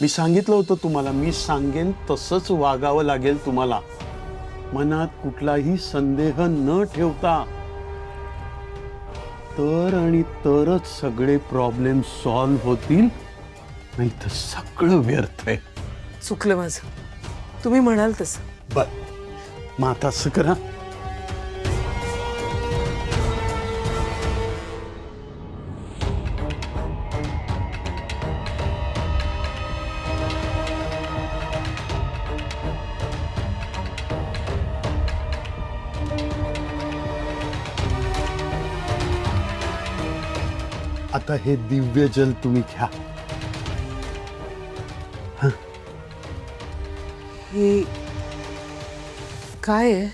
मी सांगितलं होतं तुम्हाला, मी सांगेन तसंच वागावं लागेल तुम्हाला. मनात कुठलाही संदेह न ठेवता. तर आणि तरच सगळे प्रॉब्लेम सॉल्व्ह होतील, नाही तर सगळं व्यर्थ आहे. चुकलं माझं, तुम्ही म्हणाल तसं. बर, मग आता असं करा, आता हे दिव्य जल तुम्ही घ्या. हे काय आहे?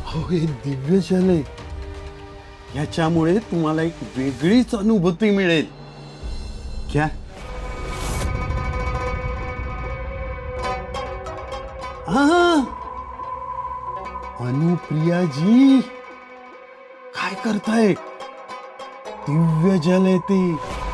हो, हे दिव्य जल आहे. याच्यामुळे तुम्हाला एक वेगळीच अनुभूती मिळेल. घ्या. हा, अनुप्रियाजी काय करताय? दिव्य जल आहे ते.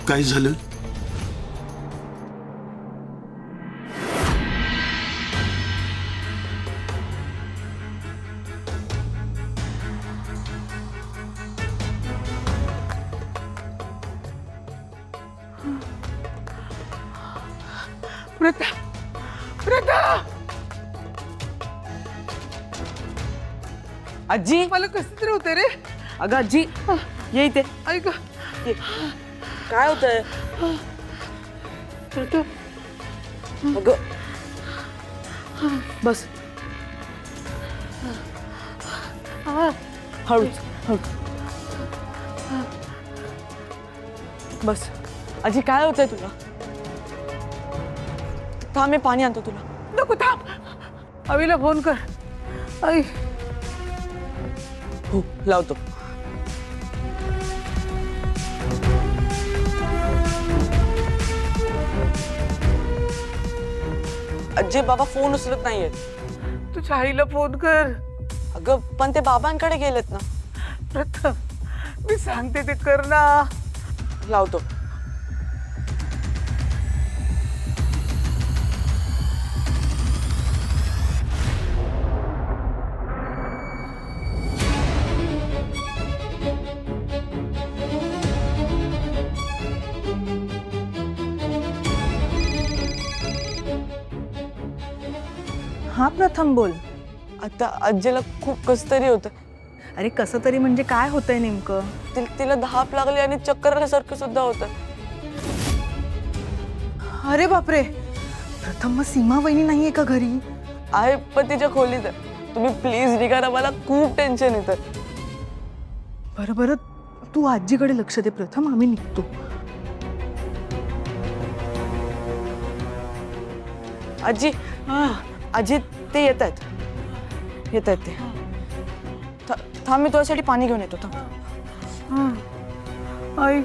काय झालं? प्रथा, प्रथा, आजी, मला कसं तरी होतंय रे. अगं आजी, ये इथे. ऐक, ये. काय होतंय? प्रथा, अगं बस, हळूच हळू. बस. आजी, काय होतंय तुला? थांब, मी पाणी आणतो तुला. नको, थांब. अवीला फोन कर. आई, हो, लावतो. आजी, बाबा फोन उचलत नाहीयेत. तुझ्या आईला फोन कर. अगं, पण ते बाबांकडे गेलेत ना. प्रथा, मी सांगते ते कर ना. लावतो. हा, प्रथम बोल. आता आजीला खूप कसं तरी होतं. अरे कसं तरी म्हणजे काय होतंय नेमकं? तिला धाप लागली आणि चक्कर आल्यासारखं सुद्धा होतं. अरे बापरे, प्रथम मग सीमा वहिनी नाहीये का घरी? आहे, पण तिच्या खोलीत आहे. तुम्ही प्लीज निघा ना, मला खूप टेन्शन येतं. बरं बरं, तू आजीकडे लक्ष दे प्रथम, आम्ही निघतो. आजी, आजी ते येत आहेत ते. थांब, मी तुझ्यासाठी पाणी घेऊन येतो. थांब. आई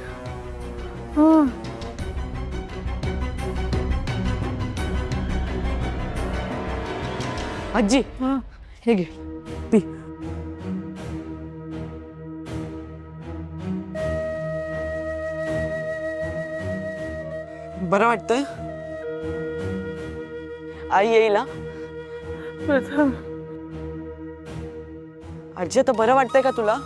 आजी, हे घे पी. बरं वाटतंय? आई येईल हा? प्रथम आजी, आता बरं वाटतंय का तुला?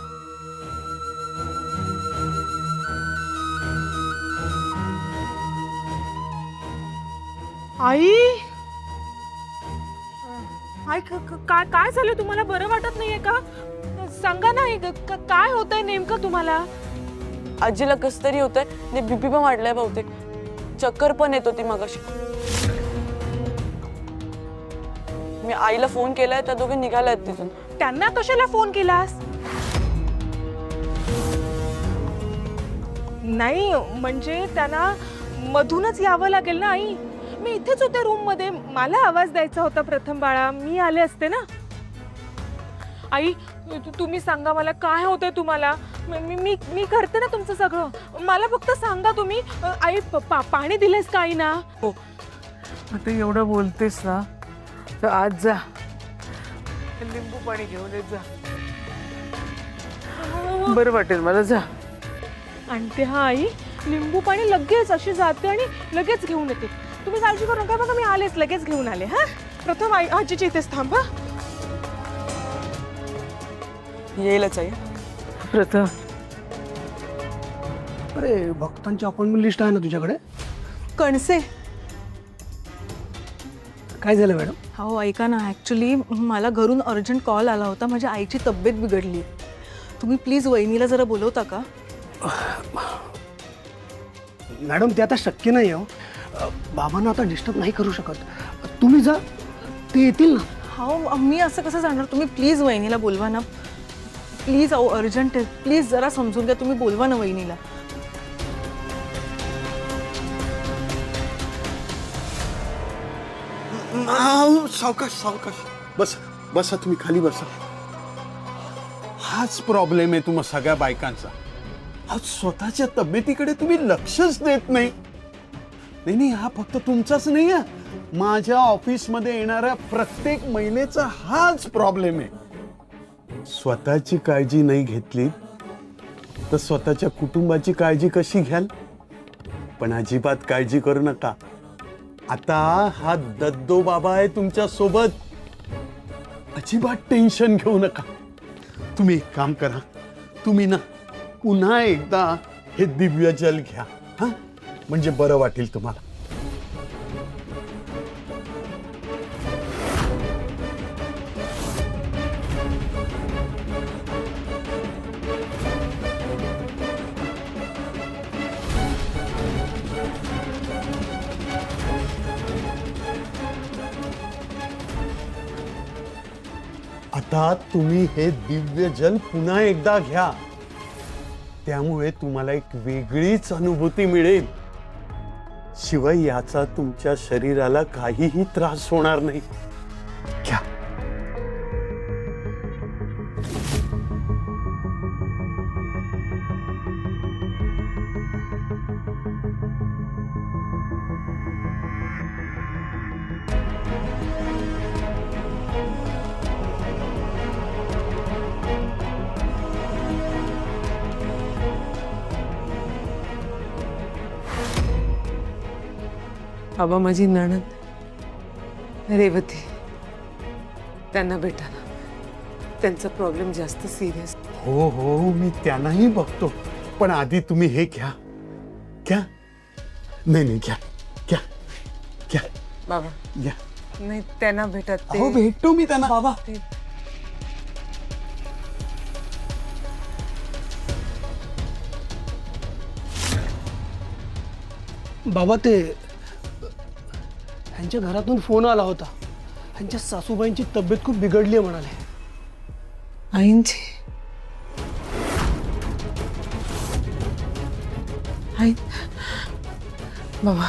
आई आई काय झालं तुम्हाला? बरं वाटत नाहीये का? सांगा नाही, काय होतंय नेमकं तुम्हाला? आजीला कस तरी होतंय, बीपी पण वाढलाय बहुतेक. चक्कर पण येत होती मगाशी. मी आईला फोन केलाय, त्या दोघे निघाल्यात तिथून. त्यांना कशाला फोन केलास? नाही म्हणजे त्यांना मधूनच यावं लागेल ना आई. मी इथेच होते रूम मध्ये, मला आवाज द्यायचा होता प्रथम बाळा, मी आले असते ना. आई तुम्ही सांगा मला काय होतंय तुम्हाला. मी करते ना तुमचं सगळं, मला फक्त सांगा तुम्ही. आई पाणी दिलेस का आई ना? हो. आता एवढं बोलतेस ना, तर आज जा लिंबू पाणी घेऊन येत जा, बरं वाटेल मला. जा आणते हा आई, लिंबू पाणी लगेच. अशी जाते आणि लगेच घेऊन येते. तुम्ही काळजी करू नका बघा, मी आलेच, लगेच घेऊन आले. हा प्रथम आई आजीच्या इथेच थांब. हा येईलच आई. प्रथम अरे भक्तांची अपॉइंटमेंट लिस्ट आहे ना तुझ्याकडे? कणसे, काय झालं मॅडम? हो ऐका ना, ॲक्च्युली मला घरून अर्जंट कॉल आला होता. माझ्या आईची तब्येत बिघडली. तुम्ही प्लीज वहिनीला जरा बोलवता का? मॅडम ते आता शक्य नाही हो. बाबांना आता डिस्टर्ब नाही करू शकत. तुम्ही जा, ते येतील ना. हो, मी असं कसं जाणार? तुम्ही प्लीज वहिनीला बोलवा ना प्लीज. अहो अर्जंट आहे, प्लीज जरा समजून घ्या. तुम्ही बोलवा ना वहिनीला. सावकाश सावकाश. बसा तुम्ही खाली बसा. हाच प्रॉब्लेम आहे तुम्हा सगळ्या बायकांचा. आज स्वतःच्या तब्येतीकडे तुम्ही लक्षच देत नाही. नाही, हा फक्त तुमचाच नाही आहे, माझ्या ऑफिसमध्ये येणाऱ्या प्रत्येक महिलेचा हाच प्रॉब्लेम आहे. स्वतःची काळजी नाही घेतली तर स्वतःच्या कुटुंबाची काळजी कशी घ्याल? पण अजिबात काळजी करू नका. आता हा दद्दो बाबा आहे तुमच्या सोबत. अजिबात टेन्शन घेऊ नका. तुम्ही एक काम करा, तुम्ही ना पुन्हा एकदा हे दिव्य जल घ्या, हा, म्हणजे बरं वाटेल तुम्हाला. आता तुम्ही हे दिव्य जल पुन्हा एकदा घ्या, त्यामुळे तुम्हाला एक वेगळीच अनुभूती मिळेल. शिवाय याचा तुमच्या शरीराला काहीही त्रास होणार नाही. घ्या. बाबा, माझी नणंद रेवती, त्यांना भेटा ना. त्यांचा प्रॉब्लेम जास्त सिरियस. हो हो, मी त्यांनाही बघतो, पण आधी तुम्ही हे घ्या. घ्या. नाही, घ्या घ्या घ्या बाबा. घ्या. नाही, त्यांना भेटत हो, भेटतो मी त्यांना. बाबा बाबा ते ह्यांच्या घरातून फोन आला होता. त्यांच्या सासूबाईंची तब्येत खूप बिघडली आहे म्हणाले. आईंची आई बाबा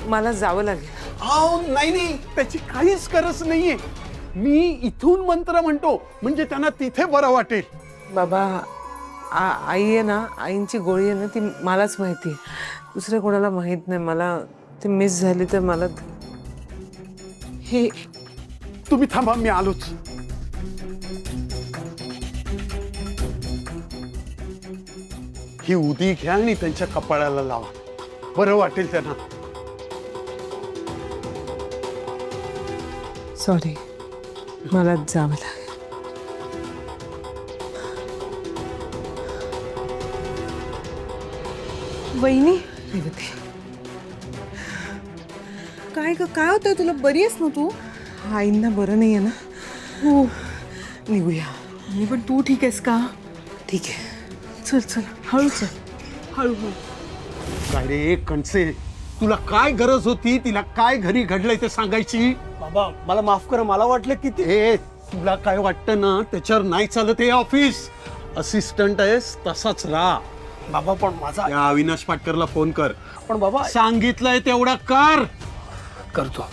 मला जावं लागेल. अहो नाही नाही, त्याची काहीच गरज नाहीये. मी इथून मंत्र म्हणतो म्हणजे त्यांना तिथे बरं वाटेल. बाबा आई आहे ना, आईंची गोळी आहे ना, ती मलाच माहिती आहे, दुसऱ्या कोणाला माहीत नाही. मला ती मिस झाली तर मला हे तुम्ही थांबा, मी आलोच. ही उदी घ्या आणि त्यांच्या कपाळाला लावा, बरं वाटेल त्यांना. सॉरी, मला जावं लागेल. वहिनी रेवती, काय ग, काय होतंय तुला? बरी आहेस ना तू? आईंना बरं नाही आहे ना, हो. निघूया. आणि पण तू ठीक आहेस का? ठीक आहे. चल चल, हळू चल, हळू हळू. काय रे कणसे, तुला काय गरज होती? तिला काय घरी घडलंय ते सांगायची? बाबा मला माफ करा, मला वाटलं की ते ए तुला काय वाटतं ना, त्याच्यावर नाही चालत. हे ऑफिस असिस्टंट आहेस, तसाच राहा. बाबा पण माझा या अविनाश पाटकरला फोन कर. पण बाबा सांगितलंय तेवढा कर. करतो.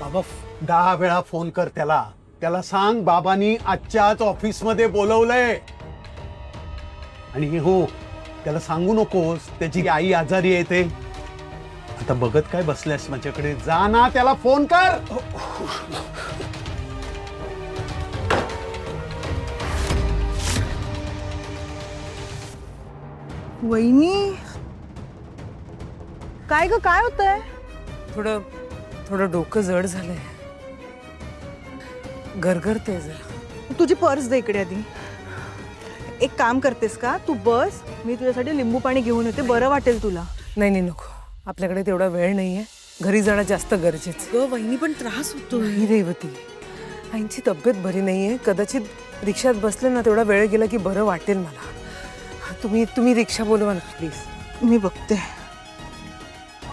बाबा 10 वेळा फोन कर त्याला. त्याला सांग बाबांनी आजच्या आज ऑफिस मध्ये बोलवलंय. आणि हे हो, त्याला सांगू नकोस त्याची आई आजारी आहे ते. आता बघत काय बसल्यास माझ्याकडे? जा ना, त्याला फोन कर. वहिनी काय ग, काय होतंय? थोडं डोकं जड झालंय, गरगरते जरा. तुझी पर्स दे इकडे आधी. एक काम करतेस का, तू बस, मी तुझ्यासाठी लिंबू पाणी घेऊन येते, बरं वाटेल तुला. नाही नाही, नको, आपल्याकडे तेवढा वेळ नाहीये. घरी जाणं जास्त गरजेचं. ग वहिनी पण त्रास होतो. नाही रेवती, आईंची तब्येत बरी नाहीये. कदाचित रिक्षात बसले ना, तेवढा वेळ गेला की बरं वाटेल मला. तुम्ही रिक्षा बोलवा ना प्लीज. मी बघते.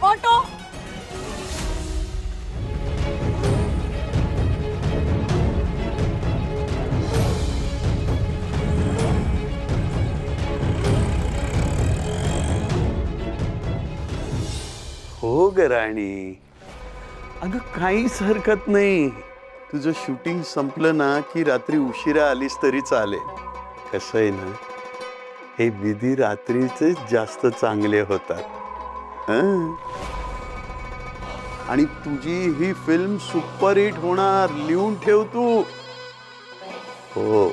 ऑटो. हो ग राणी, अगं काहीच हरकत नाही. तुझं शूटिंग संपलं ना की रात्री उशिरा आलीस तरी चालेल. कसं आहे ना, हे विधी रात्रीचे जास्त चांगले होतात. हं? आणि तुझी ही फिल्म सुपरहिट होणार, लिहून ठेव तू. हो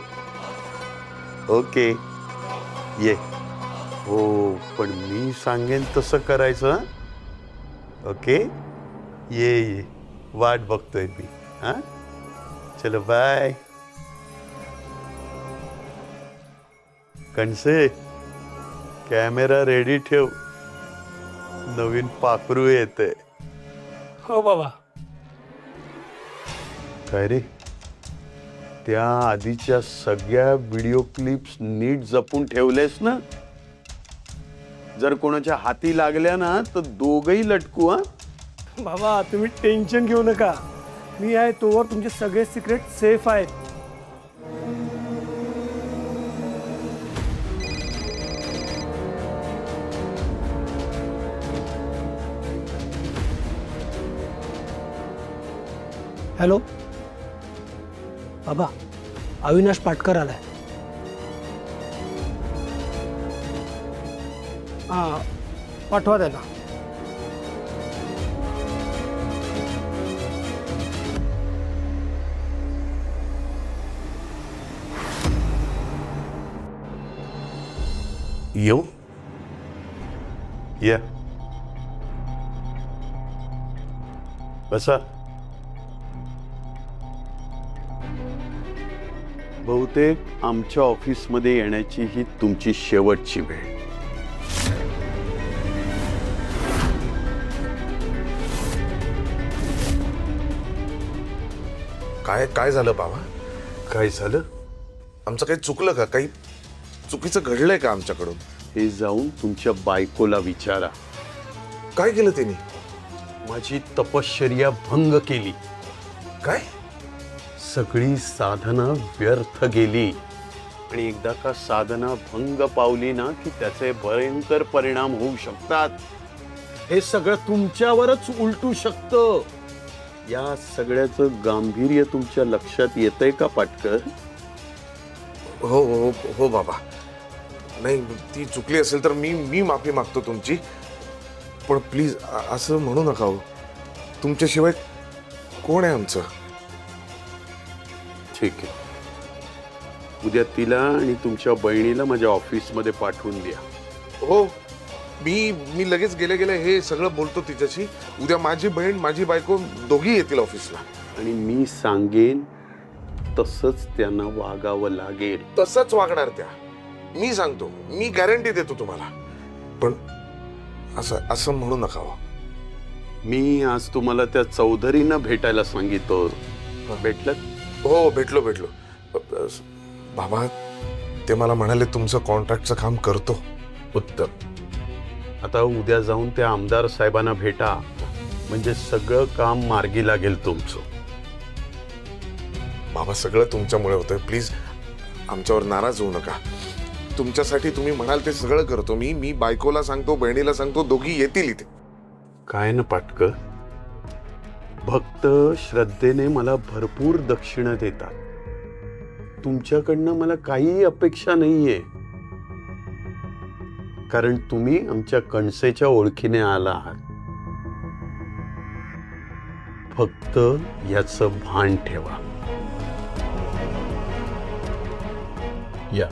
ओके ये. हो पण मी सांगेन तसं करायचं. हं? ओके ये, वाट बघतोय मी. हा चलो बाय. कणसे, कॅमेरा रेडी ठेव, नवीन पाखरू येते. हो बाबा. काय रे, त्या आधीच्या सगळ्या व्हिडिओ क्लिप्स नीट जपून ठेवलेस ना? जर कोणाच्या हाती लागल्या ना तर दोघही लटकू. हा बाबा तुम्ही टेन्शन घेऊ नका, मी आहे तोवर तुमचे सगळे सिक्रेट सेफ आहेत. हॅलो बाबा, अविनाश पाटकर आलाय. हां पाठवा त्याला. येऊ या, बसा. बहुतेक आमच्या ऑफिसमध्ये येण्याची ही तुमची शेवटची वेळ. काय झालं बाबा? काय झालं? आमचं काही चुकलं का? काही चुकीचं घडलंय का आमच्याकडून? हे जाऊन तुमच्या बायकोला विचारा. काय केलं त्यांनी? माझी तपश्चर्या भंग केली. काय? सगळी साधना व्यर्थ गेली. आणि एकदा का साधना भंग पावली ना की त्याचे भयंकर परिणाम होऊ शकतात. हे सगळं तुमच्यावरच उलटू शकतं. या सगळ्याचं गांभीर्य तुमच्या लक्षात येतंय का पाटकर? हो हो हो बाबा. नाही, ती चुकली असेल तर मी माफी मागतो तुमची. पण प्लीज असं म्हणू नका हो. तुमच्याशिवाय कोण आहे आमचं? ठीक आहे, उद्या तिला आणि तुमच्या बहिणीला माझ्या ऑफिसमध्ये पाठवून द्या. हो, मी लगेच गेले हे सगळं बोलतो तिच्याशी. उद्या माझी बहीण माझी बायको दोघी येतील ऑफिसला. आणि मी सांगेन तसंच त्यांना वागावं लागेल. तसंच वागणार त्या. मी सांगतो, मी गॅरंटी देतो तुम्हाला. पण असं म्हणू नका हो. मी आज तुम्हाला त्या चौधरींना भेटायला सांगितलं. भेटलं? हो, भेटलो. बाबा, ते मला म्हणाले तुमचं कॉन्ट्रॅक्टचं काम करतो. उत्तम. आता उद्या जाऊन त्या आमदार साहेबांना भेटा, म्हणजे सगळं काम मार्गी लागेल तुमचं. बाबा, सगळं तुमच्यामुळे होतंय. प्लीज आमच्यावर नाराज होऊ नका. तुमच्यासाठी तुम्ही म्हणाल ते सगळं करतो. मी बायकोला सांगतो, बहिणीला सांगतो, दोघी येतील इथे. काय ना पाटकर, भक्त श्रद्धेने मला भरपूर दक्षिणा देतात. तुमच्याकडनं मला काही अपेक्षा नाहीये, कारण तुम्ही आमच्या कणसेच्या ओळखीने आला आहात. फक्त याचं भान ठेवा. या.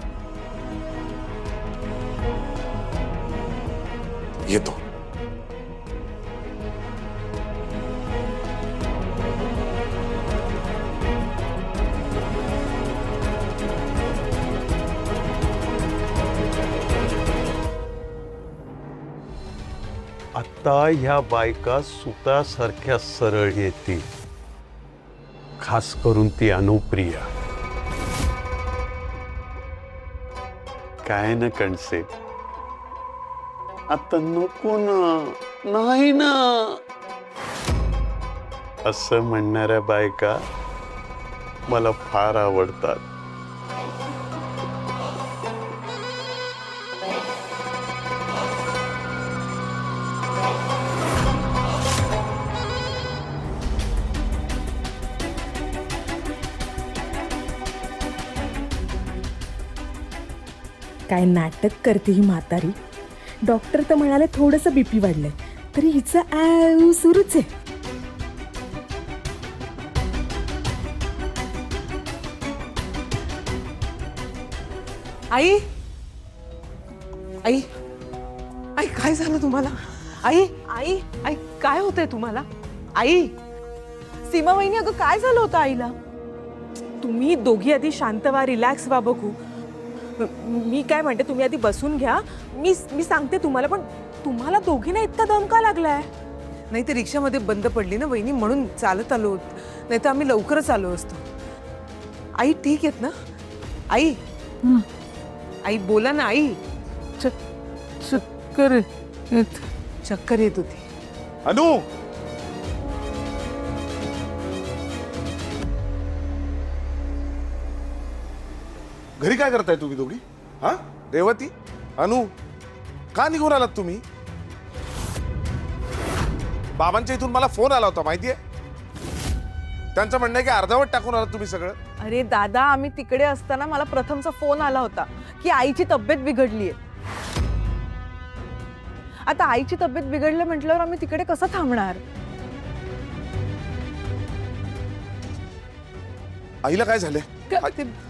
येतो. आता ह्या बायका सुतासारख्या सरळ येतील, खास करून ती अनुप्रिया. काय ना कणसे, आता नको ना, नाही ना असं म्हणणाऱ्या बायका मला फार आवडतात. काय नाटक करते ही म्हातारी. डॉक्टर तर म्हणाले थोडंसं बीपी वाढलंय, तरी हिचं आव सुरूच आहे. आई आई आई काय झालं तुम्हाला? आई आई आई काय होतंय तुम्हाला? आई, सीमा वहिनी, अगं काय झालं होतं आईला? तुम्ही दोघी आधी शांत व्हा, रिलॅक्स व्हा. बघू, मी काय म्हणते, तुम्ही आधी बसून घ्या. मी सांगते तुम्हाला. पण तुम्हाला दोघींना इतका दम का लागलाय? नाही, ते रिक्षामध्ये बंद पडली ना वहिनी, म्हणून चालत आलो. नाही तर आम्ही लवकरच आलो असतो. आई ठीक आहेत ना? आई आई बोला ना आई. चक्कर येत होती. अनु, घरी काय करताय तुम्ही दोघी? हा, रेवती, अनु, का निघून आलात तुम्ही? बाबांच्या इथून मला फोन आला होता, माहितीये? त्यांचं म्हणणं आहे की अर्धवट टाकून आलात तुम्ही सगळं. अरे दादा, आम्ही तिकडे असताना मला प्रथमचा फोन आला होता की आईची तब्येत बिघडलीये. आता आईची तब्येत बिघडली म्हटल्यावर आम्ही तिकडे कसं थांबणार? आईला काय झालंय?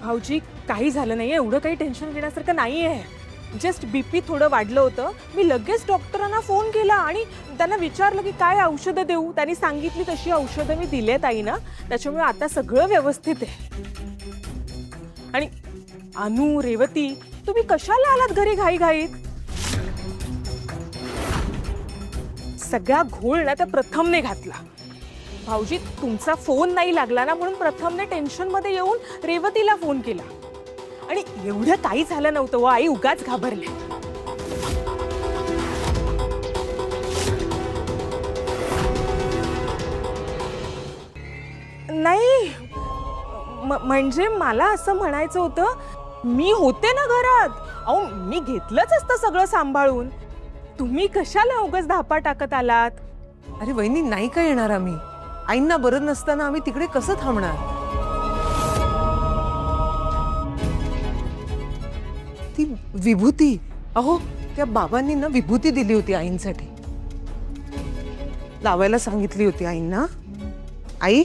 भाऊजी, काही झालं नाहीये. एवढं काही टेन्शन घेण्यासारखं नाहीये. जस्ट बीपी थोडं वाढलं होतं. मी लगेच डॉक्टरांना फोन केला आणि त्यांना विचारलं की काय औषधं देऊ. त्यांनी सांगितली तशी औषधं मी दिलेत आईना. त्याच्यामुळे आता सगळं व्यवस्थित आहे. आणि अनु, रेवती, तुम्ही कशाला आलात घरी घाईघाईत? सगळा घोळ ना त्या प्रथमने घातला. भाऊजी, तुमचा फोन नाही लागला ना, म्हणून प्रथमने टेन्शनमध्ये येऊन रेवतीला फोन केला. आणि एवढं काही झालं नव्हतं व आई उगाच घाबरले. म्हणजे मला असं म्हणायचं होतं, मी होते ना घरात. अहो मी घेतलंच असतं सगळं सांभाळून. तुम्ही कशाला उगाच धापा टाकत आलात? अरे वहिनी, नाही का येणार आम्ही? आईंना बरं नसताना आम्ही तिकडे कसं थांबणार? ती विभूती, अहो त्या बाबांनी ना विभूती दिली होती आईंसाठी, लावायला सांगितली होती आईंना. आई,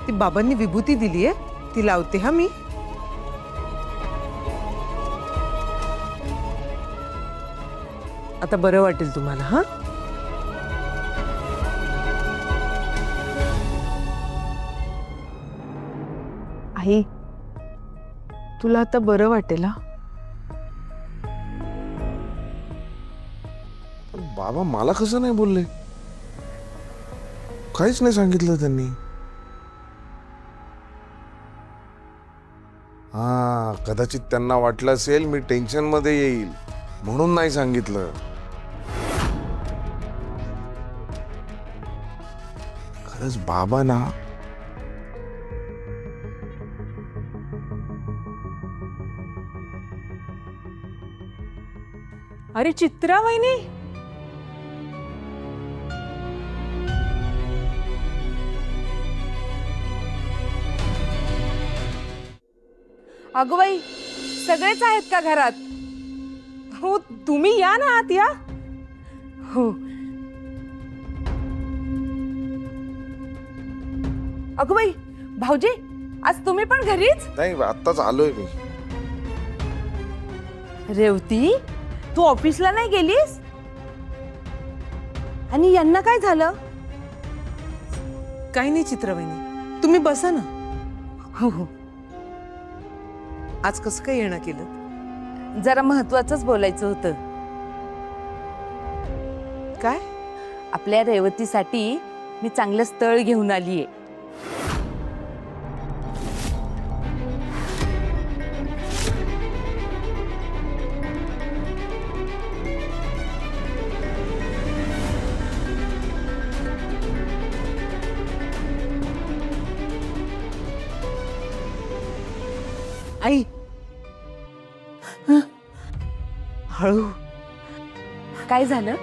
ती बाबांनी विभूती दिली आहे, ती लावते हा मी. आता बरं वाटेल तुम्हाला. हा, आई, तुला आता बरं वाटेल? हा, बाबा मला कसं नाही बोलले? काहीच नाही सांगितलं त्यांनी. हा, कदाचित त्यांना वाटलं असेल मी टेन्शन मध्ये येईल म्हणून नाही सांगितलं. खरंच बाबा ना, अरे चित्रा वहिनी, अगं बाई, सगळेच आहेत का घरात? हो तुम्ही या ना आत या. हो. अगं बाई, भाऊजी, आज तुम्ही पण घरीच? नाही आत्ताच आलोय मी. रेवती, तू ऑफिसला नाही गेलीस? आणि यांना काय झालं? काही नाही चित्रवहिनी, तुम्ही बसा ना. हो हो. आज कसं काय येणं केलं? जरा महत्वाचंच बोलायचं होतं. काय? आपल्या रेवतीसाठी मी चांगलं स्थळ घेऊन आलीये. आई, हळू. काय झालं?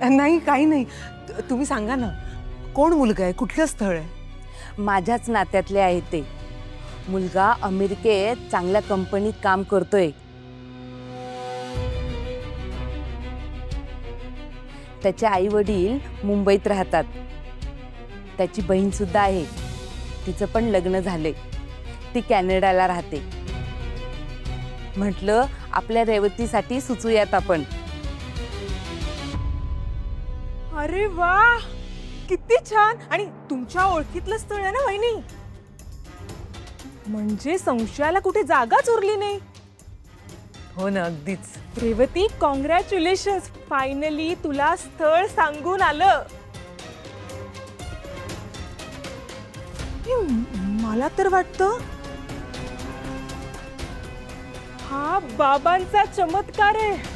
नाही, काही नाही. तुम्ही सांगा ना, कोण मुलगा आहे, कुठलं स्थळ आहे? माझ्याच नात्यातले आहे ते. मुलगा अमेरिकेत चांगल्या कंपनीत काम करतोय. त्याचे आई वडील मुंबईत राहतात. त्याची बहीण सुद्धा आहे. तिचं पण लग्न झालंय. ती कॅनडाला राहते. म्हटलं आपल्या रेवतीसाठी सुचूयात आपण. अरे वा, किती छान. आणि तुमच्या ओळखीतलं स्थळ आहे ना वहिनी? म्हणजे संशयाला कुठे जागाच उरली नाही. हो ना, अगदीच. रेवती, कॉंग्रॅच्युलेशन्स. फायनली तुला स्थळ सांगून आलं. मला तर वाटतं हा बाबांचा चमत्कार आहे.